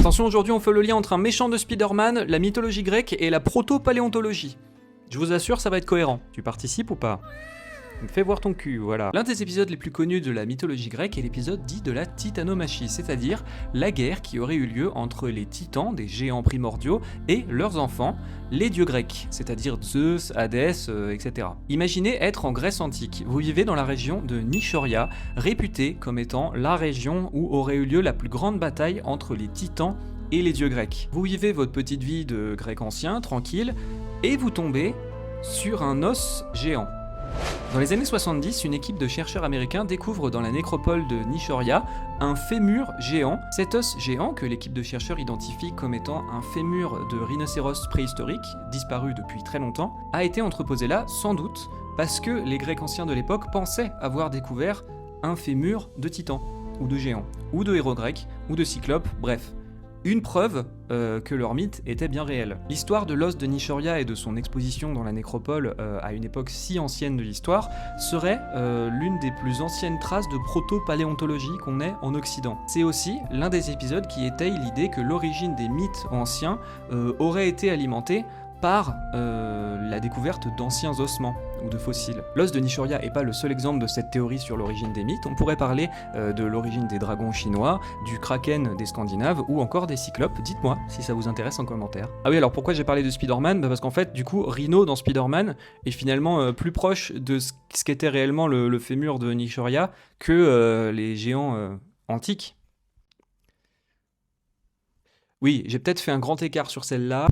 Attention, aujourd'hui on fait le lien entre un méchant de Spider-Man, la mythologie grecque et la proto-paléontologie. Je vous assure, ça va être cohérent. Tu participes ou pas ? Fais voir ton cul, voilà. L'un des épisodes les plus connus de la mythologie grecque est l'épisode dit de la titanomachie, c'est-à-dire la guerre qui aurait eu lieu entre les titans, des géants primordiaux, et leurs enfants, les dieux grecs, c'est-à-dire Zeus, Hadès, etc. Imaginez être en Grèce antique. Vous vivez dans la région de Nichoria, réputée comme étant la région où aurait eu lieu la plus grande bataille entre les titans et les dieux grecs. Vous vivez votre petite vie de grec ancien, tranquille, et vous tombez sur un os géant. Dans les années 70, une équipe de chercheurs américains découvre dans la nécropole de Nichoria un fémur géant. Cet os géant, que l'équipe de chercheurs identifie comme étant un fémur de rhinocéros préhistorique, disparu depuis très longtemps, a été entreposé là, sans doute, parce que les Grecs anciens de l'époque pensaient avoir découvert un fémur de titan, ou de géant, ou de héros grecs, ou de cyclopes, bref. Une preuve que leur mythe était bien réel. L'histoire de l'os de Nichoria et de son exposition dans la nécropole à une époque si ancienne de l'histoire serait l'une des plus anciennes traces de proto-paléontologie qu'on ait en Occident. C'est aussi l'un des épisodes qui étaye l'idée que l'origine des mythes anciens aurait été alimentée par la découverte d'anciens ossements ou de fossiles. L'os de Nichoria n'est pas le seul exemple de cette théorie sur l'origine des mythes. On pourrait parler de l'origine des dragons chinois, du kraken des Scandinaves ou encore des cyclopes. Dites-moi si ça vous intéresse en commentaire. Ah oui, alors pourquoi j'ai parlé de Spider-Man ? Parce qu'en fait, du coup, Rhino dans Spider-Man est finalement plus proche de ce qu'était réellement le fémur de Nichoria que les géants antiques. Oui, j'ai peut-être fait un grand écart sur celle-là.